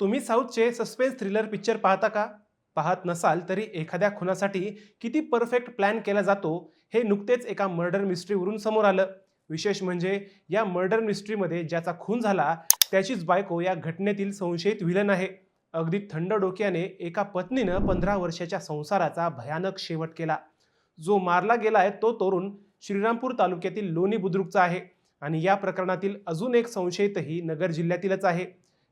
तुम्ही साऊथचे suspense thriller picture पाहता का? पाहत नसाल तरी एखाद्या खुनासाठी किती परफेक्ट प्लॅन केला जातो हे नुकतेच एका मर्डर मिस्ट्रीवरून समोर आलं. विशेष म्हणजे या मर्डर मिस्ट्रीमध्ये ज्याचा खून झाला त्याचीच बायको या घटनेतील संशयित विलन आहे. अगदी थंड डोक्याने एका पत्नीनं 15 वर्षाच्या संसाराचा भयानक शेवट केला. जो मारला गेलाय तो तरुण श्रीरामपूर तालुक्यातील लोणी बुद्रुकचा आहे आणि या प्रकरणातील अजून एक संशयितही नगर जिल्ह्यातीलच आहे.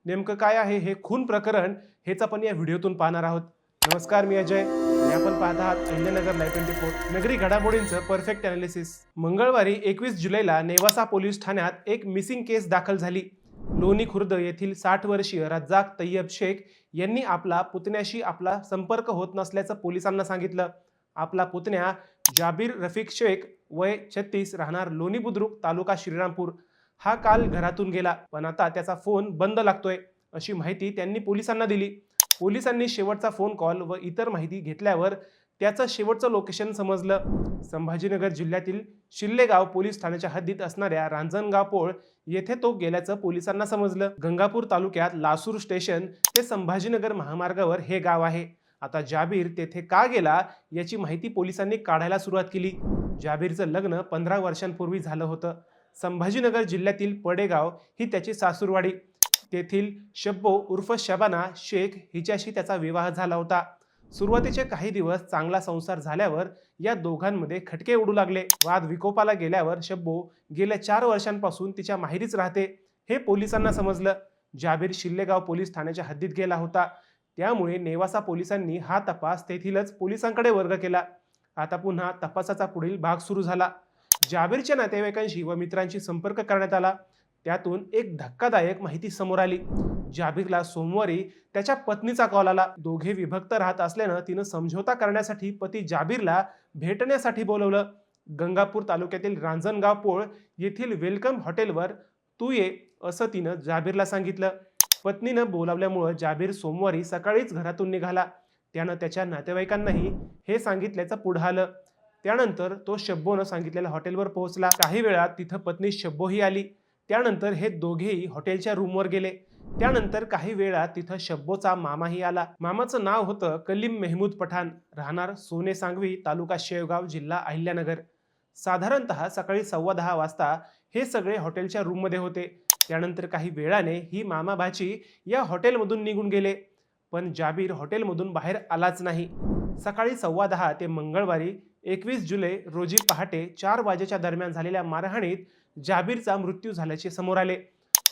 नेमकं काय आहे हे खून प्रकरण हेच आपण या व्हिडिओतून पाहणार आहोत. नमस्कार, मी अजय आणि आपण पाहत आहात अहिल्यानगर लाईव्ह 24 नगरी घडामोडींचं परफेक्ट अनालिसिस. मंगळवारी 21 जुलैला नेवासा पोलीस ठाण्यात एक मिसिंग केस दाखल झाली. लोणी खुर्द येथील 60 वर्षीय रज्जाक तय्यब शेख यांनी आपला पुतण्याशी आपला संपर्क होत नसल्याचं पोलिसांना सांगितलं. आपला पुतण्या जाबीर रफिक शेख वय 36 राहणार लोणी बुद्रुक तालुका श्रीरामपूर हा काल घरातून गेला, पण आता त्याचा फोन बंद लागतोय अशी माहिती त्यांनी पोलिसांना दिली. पोलिसांनी शेवटचा फोन कॉल व इतर माहिती घेतल्यावर त्याचं शेवटचं लोकेशन समजलं. संभाजीनगर जिल्ह्यातील शिल्लेगाव पोलीस ठाण्याच्या हद्दीत असणाऱ्या रांजणगाव पोळ येथे तो गेल्याचं पोलिसांना समजलं. गंगापूर तालुक्यात लासूर स्टेशन ते संभाजीनगर महामार्गावर हे गाव आहे. आता जाबीर तेथे का गेला याची माहिती पोलिसांनी काढायला सुरुवात केली. जाबीरचं लग्न 15 वर्षांपूर्वी झालं होतं. संभाजीनगर जिल्ह्यातील पडेगाव ही त्याची सासूरवाडी. तेथील शब्बो उर्फ शबाना शेख हिच्याशी त्याचा विवाह झाला होता. सुरुवातीचे काही दिवस चांगला संसार झाल्यावर या दोघांमध्ये खटके उडू लागले. वाद विकोपाला गेल्यावर शब्बो गेल्या 4 वर्षांपासून तिच्या माहेरीच राहते हे पोलिसांना समजलं. जाबीर शिल्लेगाव पोलीस ठाण्याच्या हद्दीत गेला होता, त्यामुळे नेवासा पोलिसांनी हा तपास तेथीलच पोलिसांकडे वर्ग केला. आता पुन्हा तपासाचा पुढील भाग सुरू झाला. जाबीरच्या नातेवाईकांशी व मित्रांशी संपर्क करण्यात आला. त्यातून एक धक्कादायक माहिती समोर आली. जाबीरला सोमवारी त्याच्या पत्नीचा कॉल आला. दोघे विभक्त राहत असल्यानं तिनं समझोता करण्यासाठी पती जाबीरला भेटण्यासाठी बोलवलं. गंगापूर तालुक्यातील रांजणगाव पोळ येथील वेलकम हॉटेलवर तू ये असं तिनं जाबीरला सांगितलं. पत्नीनं बोलावल्यामुळं जाबीर सोमवारी सकाळीच घरातून निघाला. त्यानं त्याच्या नातेवाईकांनाही हे सांगितल्याचं पुढं आलं. त्यानंतर तो शब्बोनं सांगितलेल्या हॉटेलवर पोहोचला. काही वेळात तिथं पत्नी शब्बोही आली. त्यानंतर हे दोघेही हॉटेलच्या रूमवर गेले. त्यानंतर काही वेळात तिथं शब्बोचा मामाही आला. मामाचं नाव होतं कलीम मेहमूद पठाण, राहणार सोने सांगवी तालुका शेवगाव जिल्हा अहिल्यानगर. साधारणतः सकाळी 10:15 वाजता हे सगळे हॉटेलच्या रूममध्ये होते. त्यानंतर काही वेळाने ही मामा भाची या हॉटेलमधून निघून गेले, पण जाबीर हॉटेलमधून बाहेर आलाच नाही. सकाळी 10:15 ते मंगळवारी 21 जुलै रोजी पहाटे 4 वाजेच्या दरम्यान झालेल्या मारहाणीत जाबीरचा मृत्यू झाल्याचे समोर आले.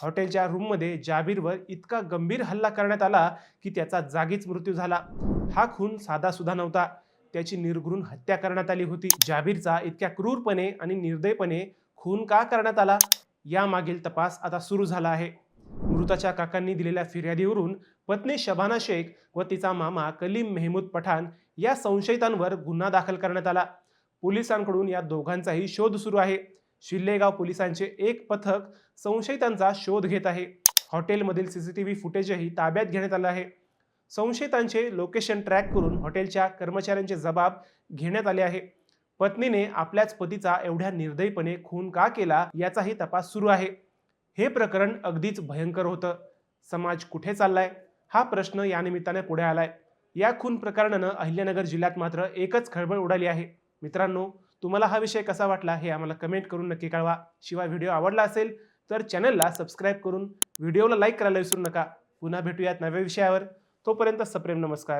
हॉटेलच्या रूममध्ये जाबीरवर इतका गंभीर हल्ला करण्यात आला की त्याचा जागीच मृत्यू झाला. हा खून साधासुद्धा नव्हता, त्याची निर्घृण हत्या करण्यात आली होती. जाबीरचा इतक्या क्रूरपणे आणि निर्दयपणे खून का करण्यात आला यामागील तपास आता सुरू झाला आहे. मृताच्या काकांनी दिलेल्या फिर्यादीवरून पत्नी शबाना शेख व तिचा मामा कलीम मेहमूद पठाण या संशयितांवर गुन्हा दाखल करण्यात आला. पोलिसांकडून या दोघांचाही शोध सुरू आहे. शिल्लेगाव पोलिसांचे एक पथक संशयितांचा शोध घेत आहे. हॉटेलमधील सीसीटीव्ही फुटेजही ताब्यात घेण्यात आलं आहे. संशयितांचे लोकेशन ट्रॅक करून हॉटेलच्या कर्मचाऱ्यांचे जबाब घेण्यात आले आहे. पत्नीने आपल्याच पतीचा एवढ्या निर्दयीपणे खून का केला याचाही तपास सुरू आहे. हे प्रकरण अगदीच भयंकर होतं. समाज कुठे चाललाय हा प्रश्न या निमित्ताने पुढे आलाय. या खून प्रकरणानं अहिल्यानगर जिल्ह्यात मात्र एकच खळबळ उडाली आहे. मित्रांनो, तुम्हाला हा विषय कसा वाटला हे आम्हाला कमेंट करून नक्की कळवा. शिवाय व्हिडिओ आवडला असेल तर चॅनलला सबस्क्राईब करून व्हिडिओला लाईक करायला विसरू नका. पुन्हा भेटूयात नव्या विषयावर. तोपर्यंत सप्रेम नमस्कार.